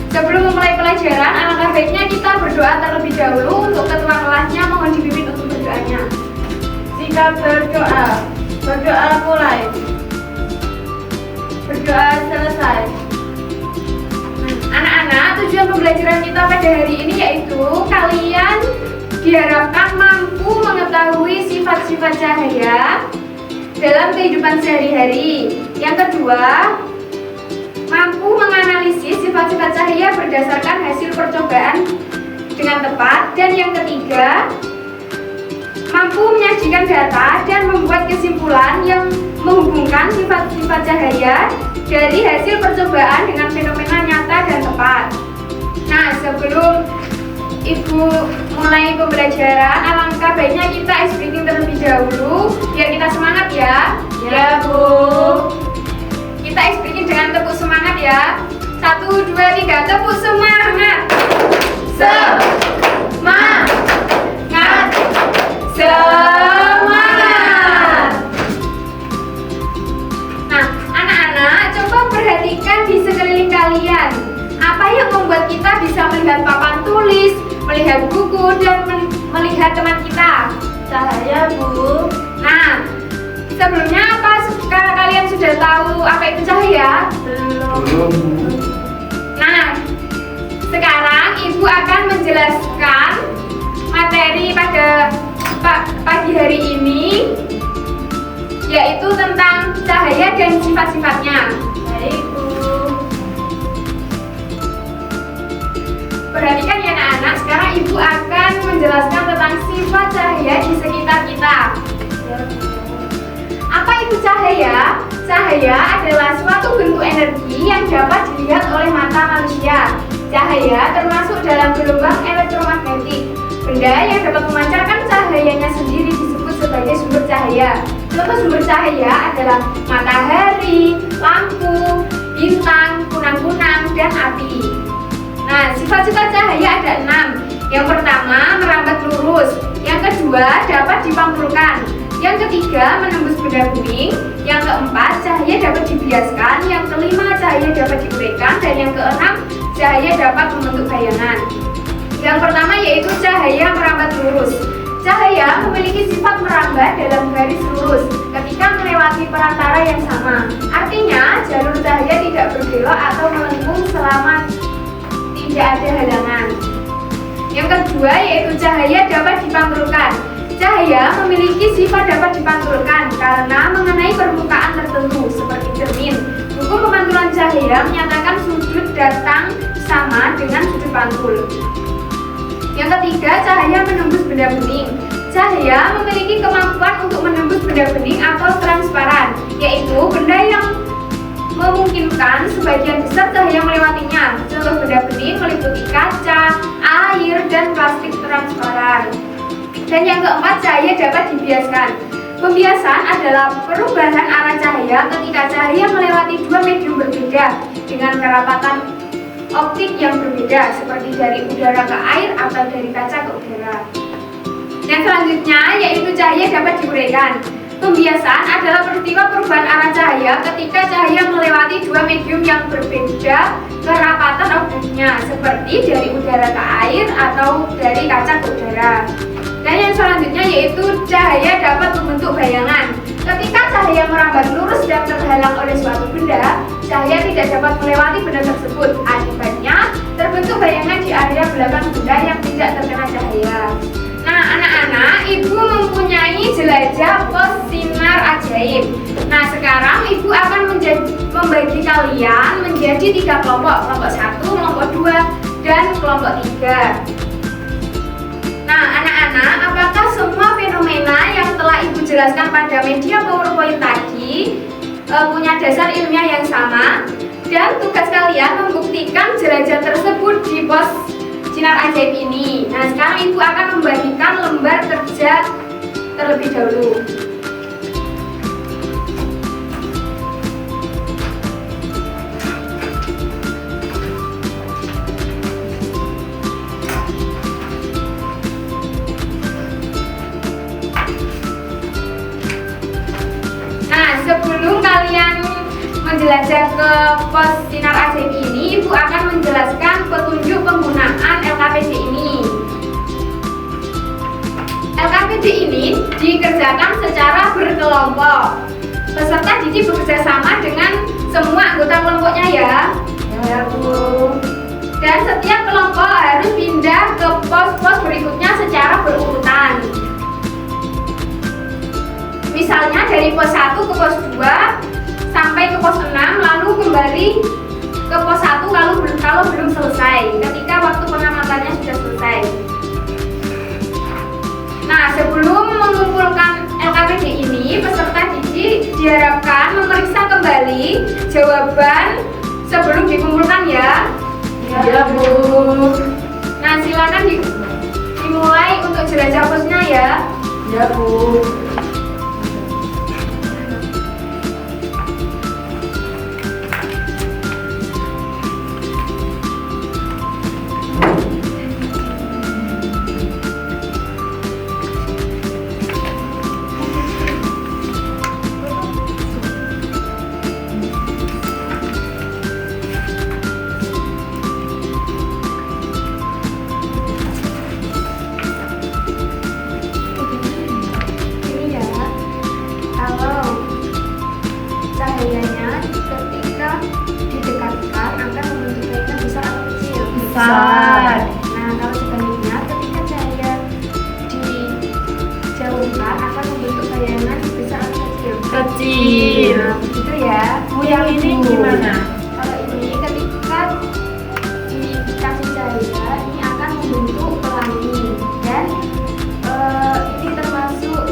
Sebelum memulai pelajaran, alangkah baiknya kita berdoa terlebih dahulu. Untuk ketua kelasnya mohon dipimpin untuk berdoanya. Sikap berdoa. Berdoa mulai. Berdoa selesai. Anak-anak, tujuan pembelajaran kita pada hari ini yaitu kalian diharapkan mampu mengetahui sifat-sifat cahaya dalam kehidupan sehari-hari. Yang kedua, mampu menganalisis sifat-sifat cahaya berdasarkan hasil percobaan dengan tepat. Dan yang ketiga, mampu menyajikan data dan membuat kesimpulan yang menghubungkan sifat-sifat cahaya dari hasil percobaan dengan fenomena nyata dan tepat. Nah, sebelum Ibu mulai pembelajaran, alangkah baiknya kita ice breathing terlebih dahulu biar kita semangat ya. Ya, Bu. Kita ice breathing dengan tepuk semangat ya. 1, 2, 3, tepuk semangat. Semangat. Semangat. Nah, anak-anak, coba perhatikan di sekeliling kalian. Apa yang membuat kita bisa melihat papan tulis, melihat buku, dan melihat teman kita? Cahaya, Bu. Nah, sebelumnya apakah kalian sudah tahu apa itu cahaya? Belum. Nah, sekarang Ibu akan menjelaskan materi pada pagi hari ini, yaitu tentang cahaya dan sifat-sifatnya. Baik, Bu. Perhatikan ya anak-anak, sekarang Ibu akan menjelaskan tentang sifat cahaya di sekitar kita. Ya, Bu. Apa itu cahaya? Cahaya adalah suatu bentuk energi yang dapat dilihat oleh mata manusia. Cahaya termasuk dalam gelombang elektromagnetik. Benda yang dapat memancarkan cahayanya sendiri disebut sebagai sumber cahaya. Contoh sumber cahaya adalah matahari, lampu, bintang, kunang-kunang, dan api. Nah, sifat-sifat cahaya ada 6. Yang pertama, merambat lurus. Yang kedua, dapat dipantulkan. Yang ketiga, menembus benda bening. Yang keempat, cahaya dapat dibiaskan. Yang kelima, cahaya dapat diuraikan. Dan yang keenam, cahaya dapat membentuk bayangan. Yang pertama yaitu cahaya merambat lurus. Cahaya memiliki sifat merambat dalam garis lurus ketika melewati perantara yang sama. Artinya, jalur cahaya tidak berbelok atau melengkung selama tidak ada halangan. Yang kedua yaitu cahaya dapat dipantulkan. Cahaya memiliki sifat dapat dipantulkan karena mengenai permukaan tertentu seperti cermin. Hukum pemantulan cahaya menyatakan sudut datang sama dengan sudut pantul. Yang ketiga, cahaya menembus benda bening. Cahaya memiliki kemampuan untuk menembus benda bening atau transparan, yaitu benda yang memungkinkan sebagian besar cahaya melewatinya. Contoh benda bening meliputi kaca, air, dan plastik transparan. Dan yang keempat, cahaya dapat dibiaskan. Pembiasan adalah perubahan arah cahaya ketika cahaya melewati dua medium berbeda dengan kerapatan optik yang berbeda, seperti dari udara ke air atau dari kaca ke udara. Yang selanjutnya yaitu cahaya dapat diuraikan. Pembiasan adalah peristiwa perubahan arah cahaya ketika cahaya melewati dua medium yang berbeda kerapatan optiknya, seperti dari udara ke air atau dari kaca ke udara. Dan yang selanjutnya yaitu cahaya dapat membentuk bayangan. Ketika cahaya merambat lurus dan terhalang oleh suatu benda, cahaya tidak dapat melewati benda tersebut. Akibatnya, terbentuk bayangan di area belakang benda yang tidak terkena cahaya. Nah, anak-anak, Ibu mempunyai jelajah pos sinar ajaib. Nah, sekarang Ibu akan membagi kalian menjadi 3 kelompok. Kelompok 1, kelompok 2, dan kelompok 3. Nah, anak-anak, apakah semua fenomena yang telah Ibu jelaskan pada media PowerPoint tadi punya dasar ilmiah yang sama? Dan tugas kalian membuktikan jelajah tersebut di pos sinar ajaib ini. Nah, sekarang Ibu akan membagikan lembar kerja terlebih dahulu. Nah, sebelum kalian menjelajah ke ke pos Sinar AJB ini, Ibu akan menjelaskan petunjuk penggunaan LKPD ini. LKPD ini dikerjakan secara berkelompok. Peserta didik bekerja sama dengan semua anggota kelompoknya ya. Ya, Bu. Dan setiap kelompok harus pindah ke pos-pos berikutnya secara berurutan. Misalnya dari pos 1 ke pos 2 sampai ke pos 6, lalu kembali ke pos 1 kalau belum selesai, ketika waktu pengamatannya sudah selesai. Nah, sebelum mengumpulkan LKPD ini, peserta didik diharapkan memeriksa kembali jawaban sebelum dikumpulkan ya. Ya, Bu. Nah, silakan dimulai untuk jelajah posnya ya. Ya, Bu. Ini ya, kalau cahayanya ketika didekatkan akan membentuk bayangan besar atau kecil? Besar. Nah, kalau sebaliknya ketika cahaya dijauhkan akan membentuk bayangan besar atau kecil? Kecil. Nah, begitu ya. Bu, yang ini gimana? Kalau ini ketika dikasih cahaya ini akan membentuk pelangi dan ini termasuk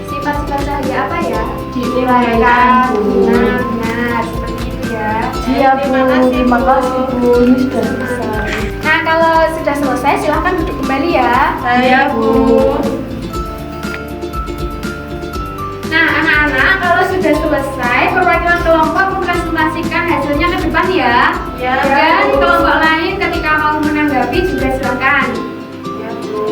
sifat-sifat cahaya apa ya? Diuraikan, Bu. Nah, benar seperti itu ya. Iya, Bu. Terima kasih, Bu. Ini sudah selesai. Nah, kalau sudah selesai silahkan duduk kembali ya. Saya, Bu. Nah, anak-anak kalau sudah selesai perwakilan kelompok mempresentasikan hasilnya ke depan ya. Ya, Dan Bu. kelompok lain ketika mau menanggapi juga silakan. Ya, Bu.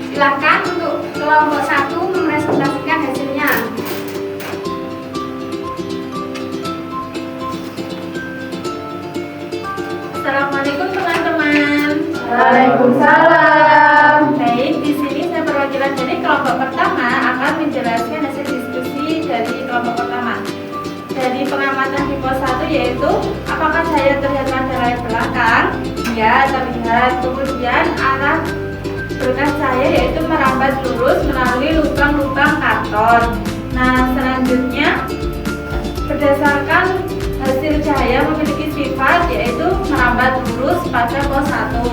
Silakan untuk kelompok 1 mempresentasikan hasilnya. Assalamualaikum teman-teman. Waalaikumsalam. Baik, di sini saya perwakilan dari kelompok pertama akan menjelaskan hasil diskusi dari kelompok pertama. Dari pengamatan di pos 1 yaitu apakah cahaya terlihat pada layar belakang? Ya, terlihat. Kemudian arah berkas cahaya yaitu merambat lurus melalui lubang-lubang karton. Nah, selanjutnya berdasarkan hasil cahaya memiliki sifat yaitu merambat lurus pada pos 1.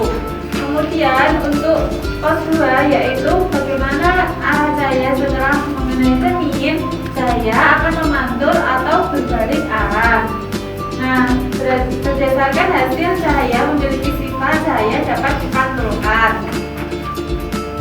Kemudian untuk pos 2 yaitu bagaimana arah cahaya setelah mengenai cermin, cahaya akan memantul atau berbalik arah. Nah, berdasarkan hasil cahaya memiliki sifat cahaya dapat dipantulkan.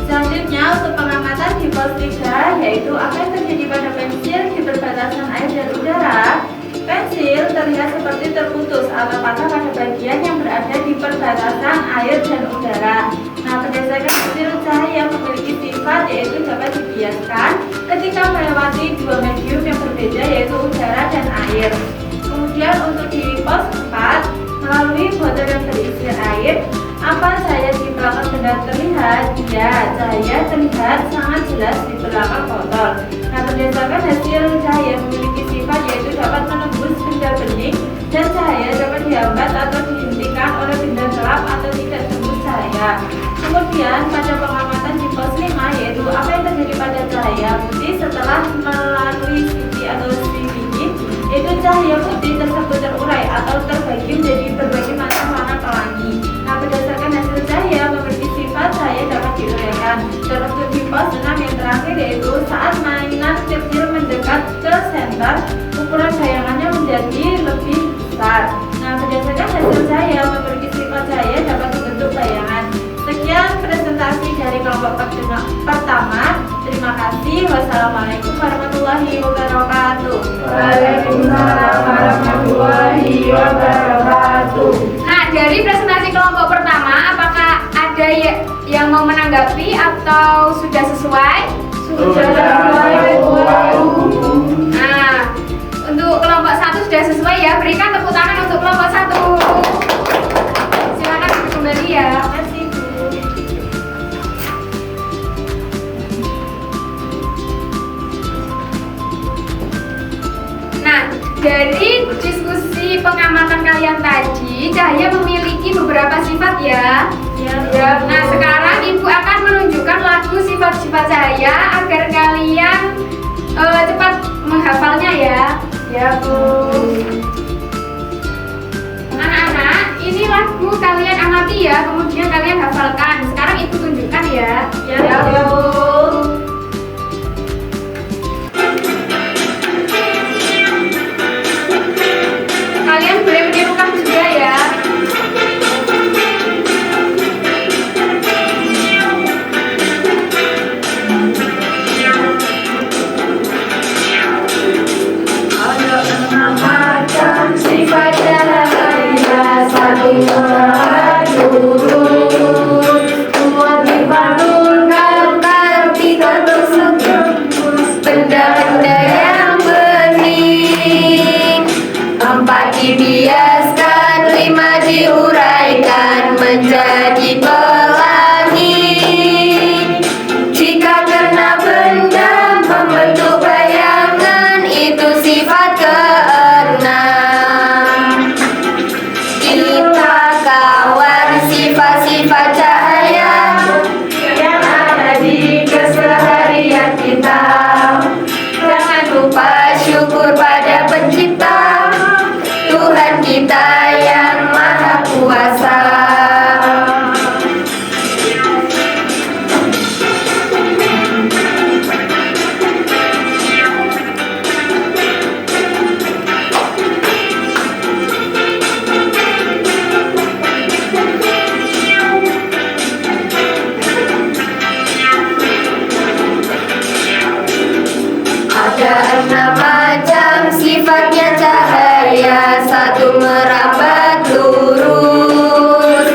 Selanjutnya untuk pengamatan di pos 3 yaitu apa yang terjadi pada pensil di perbatasan air dan udara. Pensil terlihat seperti terputus atau patah pada bagian yang berada di perbatasan air dan udara. Nah, berdasarkan hasil cahaya memiliki sifat yaitu dapat dibiaskan ketika melewati dua medium yang berbeda yaitu udara dan air. Kemudian untuk di pos 4 melalui botol yang berisi air, apa cahaya di belakang benda terlihat? Ya, cahaya terlihat sangat jelas di belakang botol. Nah, berdasarkan hasil cahaya memiliki sifat yaitu dapat menembus benda bening dan cahaya dapat dihambat atau dihentikan oleh benda gelap atau tidak tembus cahaya. Kemudian pada pengamatan di pos 5 yaitu apa yang terjadi pada cahaya putih setelah melalui sisi atau biji, itu cahaya putih tersebut terurai atau terbagi menjadi berbagai macam warna pelangi. Nah, berdasarkan hasil cahaya memiliki sifat cahaya dapat diuraikan. Dan untuk di pos 6 yang terakhir yaitu saat mainan kecil mendekat ke senter, ukuran bayangannya menjadi lebih besar. Nah, berdasarkan hasil cahaya memiliki sifat cahaya dapat membentuk bayangan. Sekian presentasi dari kelompok pertama. Terima kasih. Wassalamualaikum warahmatullahi wabarakatuh. Waalaikumsalam warahmatullahi wabarakatuh. Nah, dari presentasi kelompok pertama, apakah ada yang mau menanggapi atau sudah sesuai? Sudah sesuai, Bu. Nah, sudah sesuai ya, berikan tepuk tangan untuk kelompok 1. Silakan duduk kembali ya. Terima kasih, Bu. Nah, dari diskusi pengamatan kalian tadi, Cahaya memiliki beberapa sifat ya. Ya, Nah, sekarang Ibu akan menunjukkan lagu sifat-sifat Cahaya agar kalian cepat menghafalnya ya. Ya, Bu. Anak-anak, ini lagu kalian amati ya, kemudian kalian hafalkan. Sekarang Ibu tunjukkan ya. Ya, Bu. Kalian boleh menirukan juga ya. Ada 6 macam sifat cahaya, satu lurus, dua dibangunkan tapi tak tersentuh benda-benda yang bening, 4 dibiaskan, 5 diuraikan menjadi pelangi. Jika kena benda membentuk bayangan, itu sifat keenam. Kita kawan sifat-sifat cahaya yang ada di keseharian kita. Jangan lupa syukur pada pencipta, Tuhan kita yang maha kuasa. Ada 6 macam sifatnya cahaya, 1 merambat lurus,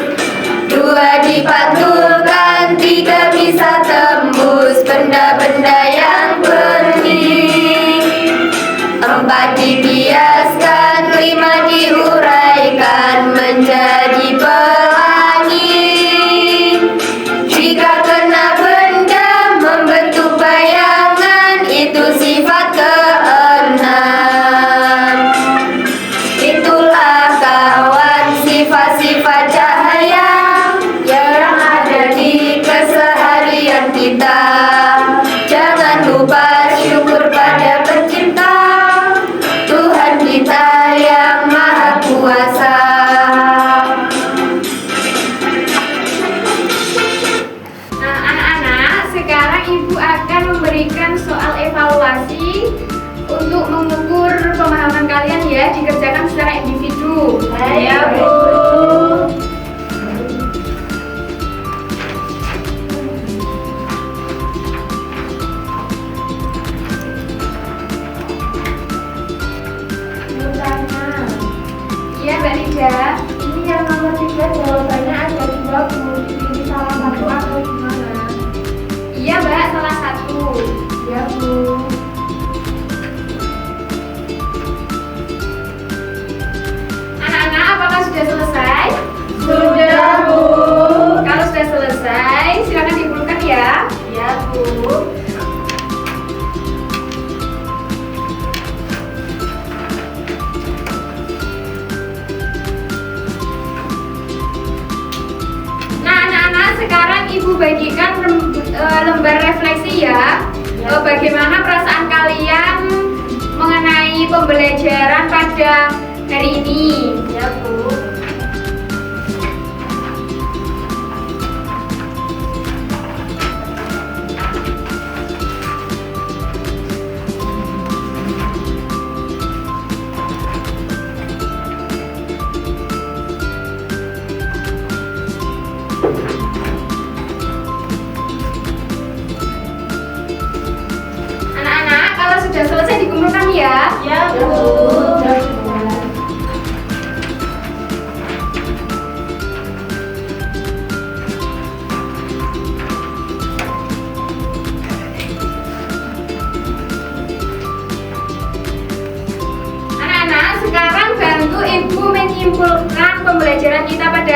2 dipantulkan, 3 bisa tembus benda-benda yang bening, 4 dibiaskan, 5 diuraikan menjadi pelangi. Jika kena benda membentuk bayangan, itu sifat keenam. Itulah kawan sifat-sifat cahaya yang ada di keseharian kita. Jangan lupa syukur pada pencipta, Tuhan kita yang maha kuasa. Nah, anak-anak, sekarang Ibu akan memberikan soal evaluasi untuk mengukur pemahaman kalian ya, dikerjakan secara individu. Ya, Bu. Iya, Mbak Nida. Ini yang nomor 3 jawabannya ada 2, Bu. Dipilih salah satu atau gimana? Iya, Mbak, salah satu. Ya, Bu. Anak-anak, apakah sudah selesai? Sudah, Bu. Kalau sudah selesai, silakan dipulkan ya. Ya, Bu. Nah, anak-anak, sekarang Ibu bagikan lembar refleksi ya. Bagaimana perasaan kalian mengenai pembelajaran pada hari ini? Ya, Bu. Anak-anak, kalau sudah selesai dikumpulkan ya. Ya, Bu.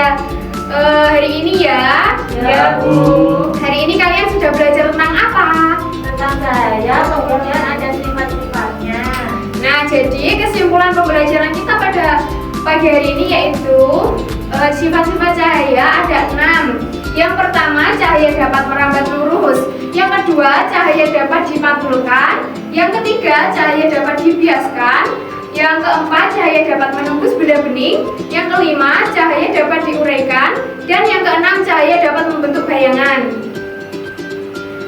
pada hari ini ya. Ya, Bu. Hari ini kalian sudah belajar tentang apa? Tentang cahaya, kemudian ada sifat-sifatnya. Nah, jadi kesimpulan pembelajaran kita pada pagi hari ini yaitu sifat-sifat cahaya ada 6. Yang pertama, cahaya dapat merambat lurus. Yang kedua, cahaya dapat dipantulkan. Yang ketiga, cahaya dapat dibiaskan. Yang keempat, cahaya dapat menembus benda bening. Yang kelima, cahaya dapat diuraikan. Dan yang keenam, cahaya dapat membentuk bayangan.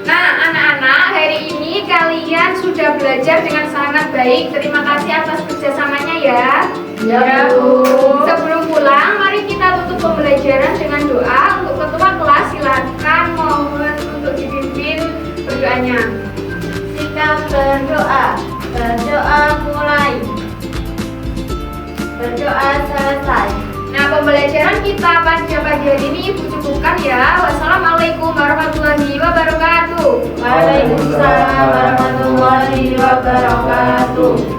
Nah, anak-anak, hari ini kalian sudah belajar dengan sangat baik. Terima kasih atas kerjasamanya ya. Ya, Bu. Sebelum pulang, mari kita tutup pembelajaran dengan doa. Untuk ketua kelas, silakan mohon untuk dipimpin berdoanya. Sikap berdoa. Berdoa mulai. Berdoa selesai. Nah, pembelajaran kita pada pagi hari ini Ibu cukupkan ya. Wassalamualaikum warahmatullahi wabarakatuh. Waalaikumsalam warahmatullahi wabarakatuh.